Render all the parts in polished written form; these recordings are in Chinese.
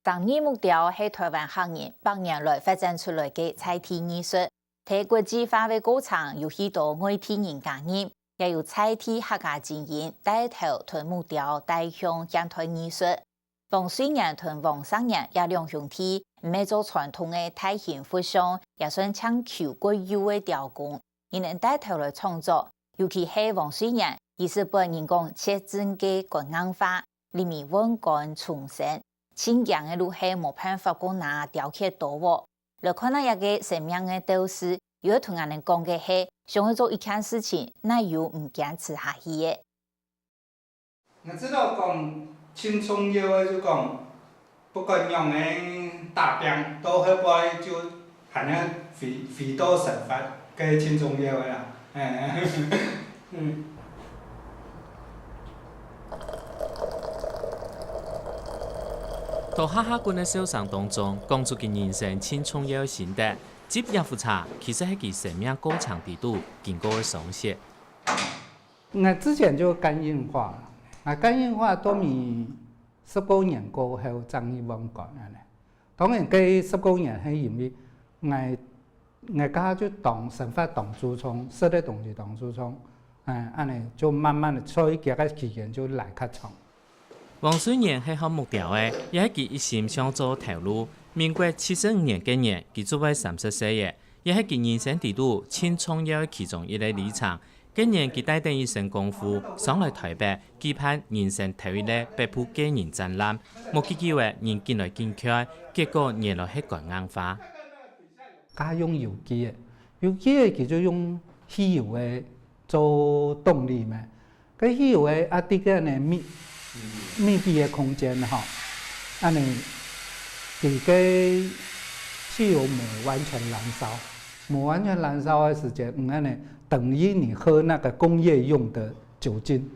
长远目标是台湾行业百年来发展出来的彩体艺术，在国际化的过程有许多外地人加入，也有彩体客家精英带头推目标带向现代艺术。王水岩同王生岩也两兄弟，唔係做傳統嘅大型佛像，也算搶求國有嘅雕工，而能帶頭來創作。尤其係王水岩，伊是本人講切真嘅國硬化，裡面溫乾重生。清揚嘅路係冇辦法講拿雕刻到喎。來看那一個生命嘅鬥士，有同人哋講嘅係，想去做一件事情，那又唔堅持下去嘅。我知道講青蔥葉就講，不管用嘅大餅都好擺就係呢肥多成法嘅青蔥葉啦，在哈哈軍的小生當中，講出佢人生青蔥葉的心得，職業婦茶其實係佢生命過程地度經過的書寫。我之前就肝硬化，肝硬化都咪19年過後爭議溫講嘅。當然佢19年係因為我家就當生發當主創，設的東西當主創，安尼就慢慢的，所以佢個期間就來較長。王水岩係好目標嘅，也係佢一心想做頭路。民國75年嘅年，佢作為30歲嘅，也係佢人生地度青蔥葉其中一個里程。今年佢帶定一身功夫上來台北舉辦人生頭一個北部個人展覽，冇幾機會人進來進去，結果原來係國硬化。加用有機嘅，有機嘅佢就用汽油嘅做動力嘛，嗰汽油嘅啲個呢密閉嘅空間吼，安尼佢個汽油冇完全燃燒，冇完全燃燒嘅時間，安尼等於你喝那個工業用的酒精。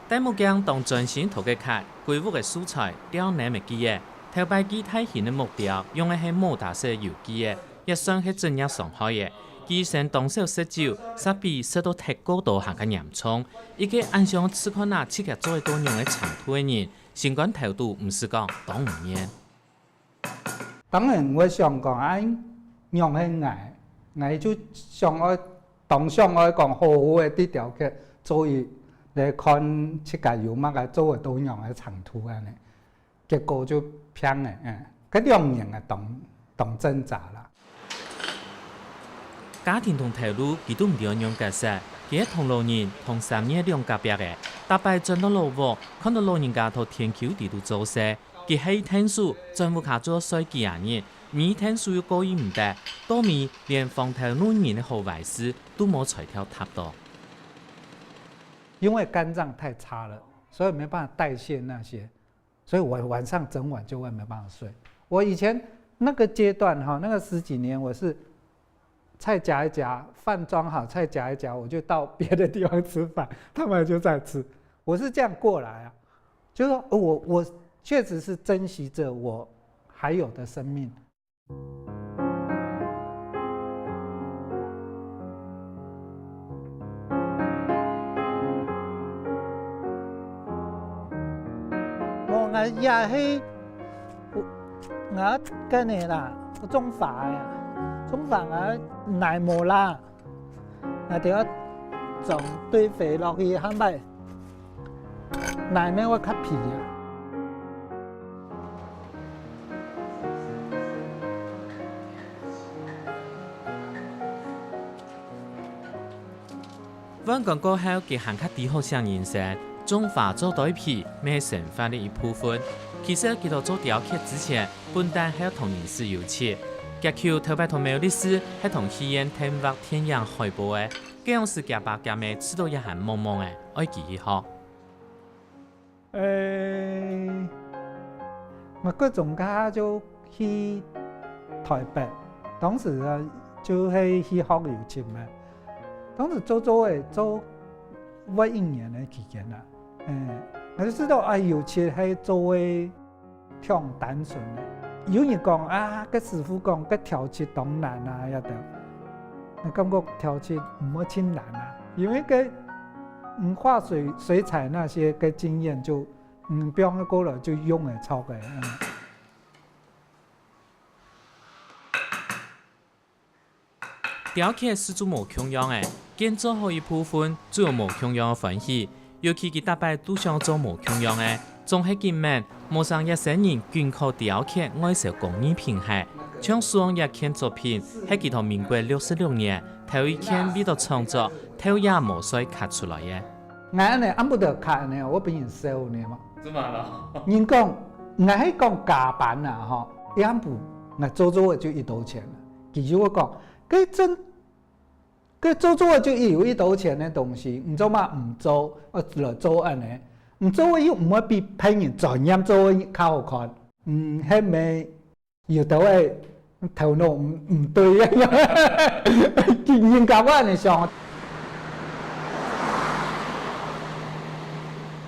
戴木匠當專心塗嘅卡，規劃嘅素材雕難嘅機嘅，頭擺機體型嘅木雕用嘅係摩打式油機嘅，也算係專業上海嘅。機身當手設計，設備設到太高度下嘅嚴重，一個按上此看那設計做多用嘅長途嘅人，新冠頭度唔是講當唔嚴。當然我想講用係藝就想愛當想愛講好好嘅啲雕刻，所以嚟看設計有乜嘅做嘅多用嘅長途啊呢，結果就偏嘅，嗰兩年啊當掙扎啦。家庭同頭路佢都唔兩樣嘅事，佢係同老人同3年兩隔壁嘅，大伯轉到老屋，看到老人家同天橋地度做事，佢喺聽書，全部卡咗衰幾廿年，每聽書又過意唔得，多面連放頭路人嘅好壞事都冇才調塔到。因為肝臟太差了，所以沒辦法代謝那些，所以我晚上整晚就會沒辦法睡。我以前那個階段哈，那個10幾年我是菜夾一夾，飯裝好，菜夾一夾，我就到別的地方吃飯，他們就在吃。我是這樣過來啊，就是說我確實是珍惜着我還有的生命。我也係我跟你啦，我中法呀。中法我內冇啦，我哋要種堆肥落去，係咪？內面我吸皮啊！溫講過後，佢行卡啲好像人生，種花做堆皮，咩成法的一部分。其實佢到做雕刻之前，本單係同人事有切。夾橋頭擺同沒有歷史，係同戲院聽畫天陽海報嘅，這樣是夾白夾咩，知道一行茫茫嘅，愛記憶好。我嗰種家就去台北，當時啊就係去學油漆嘛，當時做嘅做1年嘅期間啦，我就知道油漆係做嘅挺單純嘅。有人講啊，個師傅講個調漆當難啊，一定。我感觉挑起唔好轻难啊，因为个画水彩那些个经验就不用过了就用的抄的。雕刻是做无穷样的，建做好一部分只有无穷样的欢喜，尤其佢大摆都想做无穷样的，总系见面，马上一些人捐靠雕刻爱受工艺品系。像双一件作品，喺佢同民国66年头一件为到创作，头也无水刻出来嘅。我安尼按不得刻呢，我俾人收呢嘛。做嘛咯？人讲，我喺讲假版啊，吼，一按部我做就1刀钱了。其实我讲，佢做就有1刀钱的东西，唔做嘛唔做，来做安尼，唔做又唔会比别人专业做较好看，迄咪有到诶。头脑唔对啊！人家我安尼想。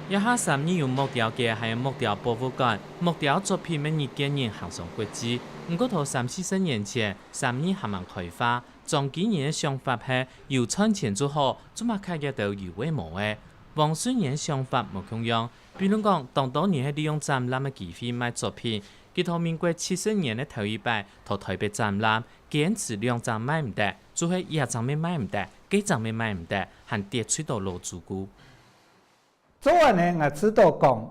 一下3年有木雕嘅，係木雕博物館，木雕作品每日見人行上國際。唔過頭30-40年前，3年還蠻開發，從幾年嘅想法係由賺錢做好，做乜開嘅都有為無嘅。黃水年想法無同樣，比如講，當多年係利用展覽嘅機會賣作品。佢同民國70年嘅頭一擺，到台北展覽，堅持2張賣唔得，做係1張咪賣唔得，幾張咪賣唔得，還跌出到老主顧。做完呢，我知道講，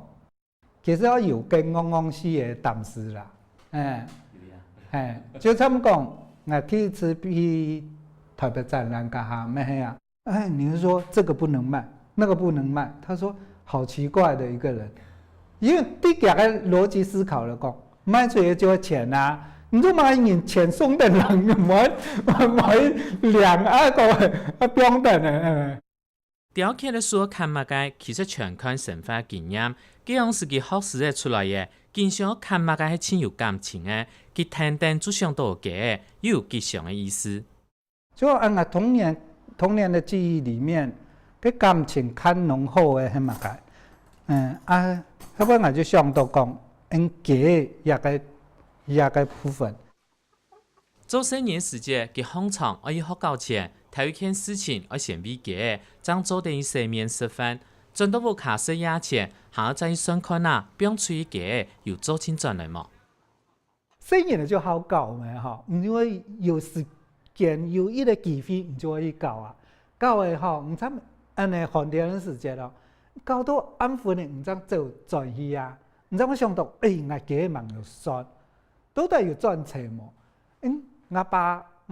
其實有跟戇死嘅當時啦，就咁講，我第一次去台北展覽家下咩啊？你是說這個不能賣，那個不能賣？他說好奇怪的一個人，因為第二個邏輯思考嚟講。賣出去就要錢啊！你做買人錢送的人，買2個不用等嘅。雕刻嘅所看物嘅，其實全看生活經驗，這樣是佢學識嘅出來嘅。經常看物嘅係親有感情嘅，佢聽聽就想到嘅，又有吉祥嘅意思。就按我童年的記憶裡面，佢感情較濃厚嘅係物嘅，後尾我就想到講。給一個部分。做生意時節，佢行長可以學交錢，頭一件事情要先俾嘅，將做定四面示範，賺到部卡式壓錢，還要再算看啊，不用出嘅，又做清賺嚟嘛。生意呢就好搞嘛，哈，因為有時間有一個機會，你就可以搞啊，搞嘅哈，唔差按呢飯店嘅時節咯，搞到安分嘅唔差做轉去啊。你知我想到，我幾忙又算，都得要賺錢嘛。我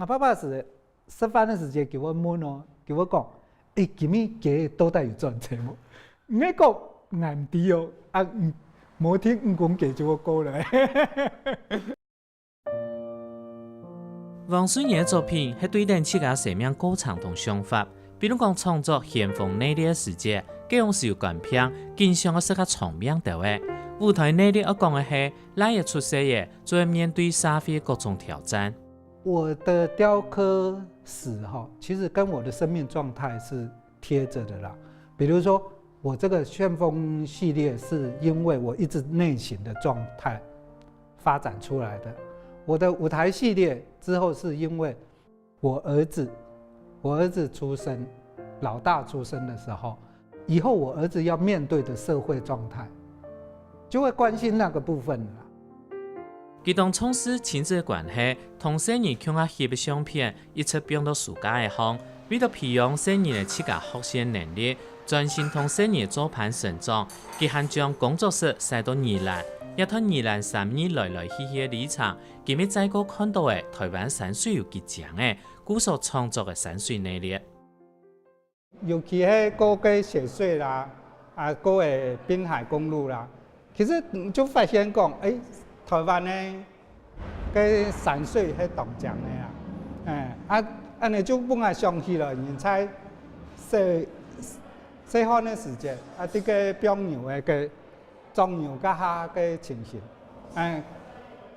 爸爸是吃飯的時間叫我問哦，叫我講，今日幾都得要賺錢嘛。我講難啲哦，冇聽講幾就我過來。黃水年嘅作品係對等自家生命過程同想法，比如講創作咸豐內地嘅時節，這樣是有關片，經常嘅適合長命到嘅。舞台內地要講嘅係，哪一出世嘅，就會面對社會各種挑戰。我的雕刻史其實跟我的生命狀態是貼着的啦。比如說，我這個旋風系列是因為我一直內省的狀態發展出來的。我的舞台系列之後是因為我兒子出生，老大出生的時候，以後我兒子要面對的社會狀態。就會關心那個部分啦。佢當從事親子關係，同細人向下翕嘅相片，一直變到暑假嘅行，為咗培養細人嘅自家學習能力，專心同細人做伴成長。佢還將工作室曬到宜蘭，一趟宜蘭3年來來去去嘅旅程，佢咪再個看到嘅台灣山水有幾強嘅，古所創作嘅山水能力。尤其係嗰個雪隧啦，嗰個濱海公路啦。其實就發現講，台灣呢個山水係東江的啊，安尼就本來想起了，人才細漢的時間，這個表牛的個種牛家下個情形，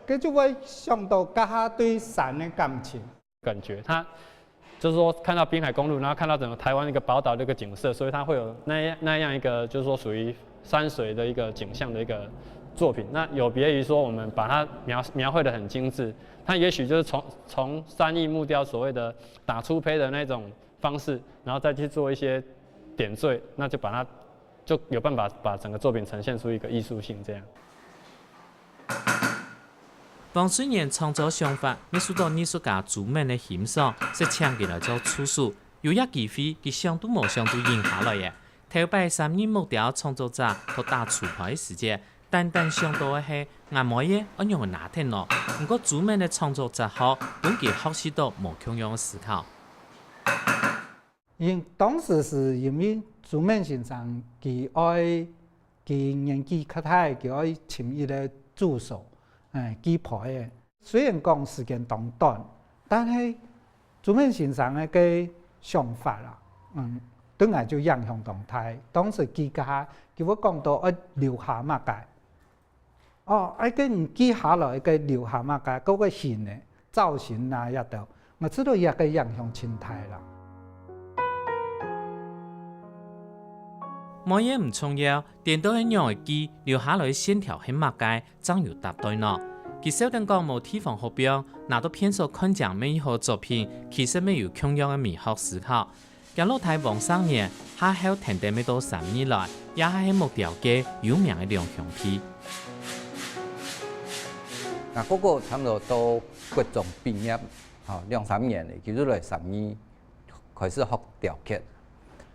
佢就會想到家下對山的感情。感覺他就是說看到濱海公路，然後看到整個台灣一個寶島的一個景色，所以他會有那樣一個就是說屬於山水的一個景象的一個作品。那有別於說我們把它描繪得很精緻，他也许就是从3亿木雕所谓的打粗胚的那种方式，然后再去做一些点缀，那就把它就有办法把整个作品呈现出一个艺术性这样。王水岩创作想法，你受到艺术家朱敏的欣赏，是请佢来做出书。有一机会，佢相都无相都赢下来嘅。头摆3年木雕创作者和打粗胚的时间，单想到的是按摩嘢一样嘅难听咯。不过朱敏的创作者好，本佢学习到无同样嘅思考。当时是因为朱敏先生佢年纪较大，佢爱请伊个助手。记牌的，虽然讲时间短，但是朱敏先生的个想法啦，当然就影响动态。当时记家，叫我讲到留下马界，个唔记下来个留下马界，嗰个形的造型啊，也都，我知道也个影响青态啦。冇嘢唔重要，电到一样嘅机留下来线条喺马界，怎有搭对呢？佢小等讲冇地方好表，拿到片所看讲美好作品，其实没有同样嘅美学思考。加落台王3年，下后停定未到3年来，也係木雕界有名嘅亮相片。嗰個差唔多到國中畢業，2、3年嘅，佢就來3年開始學雕刻。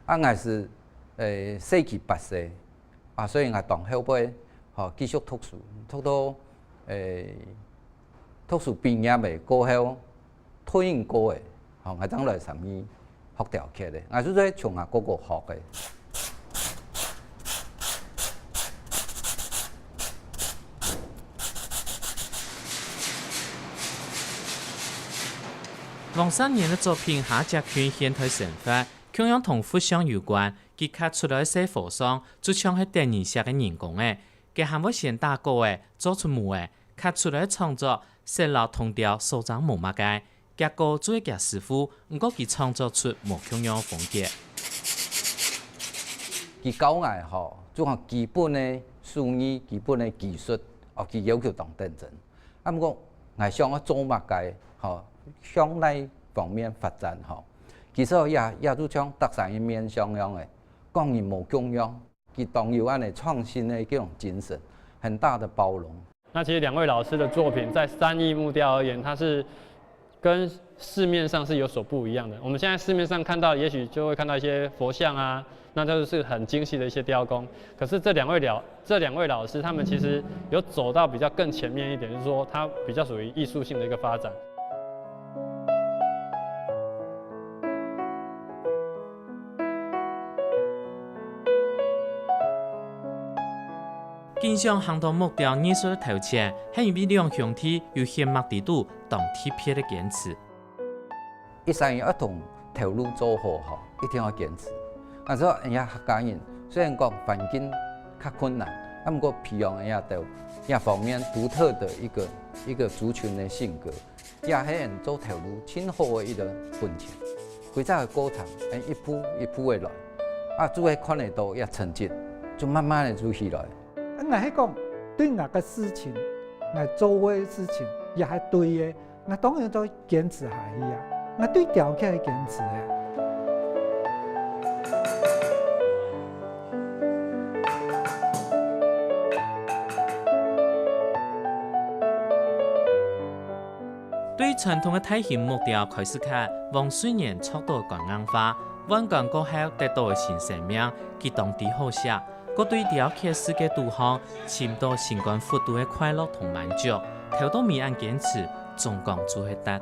我是4期8歲，所以我當後尾繼續讀書，讀到讀書畢業嘅過後，退伍過嘅，我當來3年學雕刻嘅，我就在從嗰個學嘅。王3年的作品下只圈現代生活，同樣同互相有關。佢刻出來些火霜，就像係電影式嘅人工誒。佢還會先打過誒，做出模誒，刻出來創作，石老銅雕手掌無乜嘅。結果做一個師傅，唔過佢創作出無同樣風格。佢教我吼，就係基本嘅術語、基本嘅技術，佢要求當認真。不過我想我做乜嘅，向呢方面發展吼，其實也都像德山一面上樣嘅，講人無共樣，佢當有安尼創新的這種精神，很大的包容。那其實2位老師的作品，在3億木雕而言，它是跟市面上是有所不一樣的。我們現在市面上看到，也許就會看到一些佛像啊，那就是很精細的一些雕工。可是這兩位老師，他們其實有走到比較更前面一點，就是說，它比較屬於藝術性的一個發展。經常行到木雕藝術的頭前，係因為兩兄弟有纖墨地度當鐵片的堅持。一生要同頭路做好，一定要堅持。我說人家客家人雖然講環境較困難，不過培養人家到一方面獨特的一個族群的性格，也係人做頭路很好的一個本錢。規則的過程，一步一步的來，就會看得到一成績，就慢慢的做起來。我係講對我嘅事情，我做嘅事情也係對嘅，我當然都堅持下去啊！我對雕刻係堅持嘅。對傳統嘅體型木雕開始看，王水岩速度更硬化，溫鋼過後得到嘅新生命，佢當地好寫。佢對雕刻世界導航，尋到情感幅度嘅快樂同滿足，頭都未按堅持，總講做係得。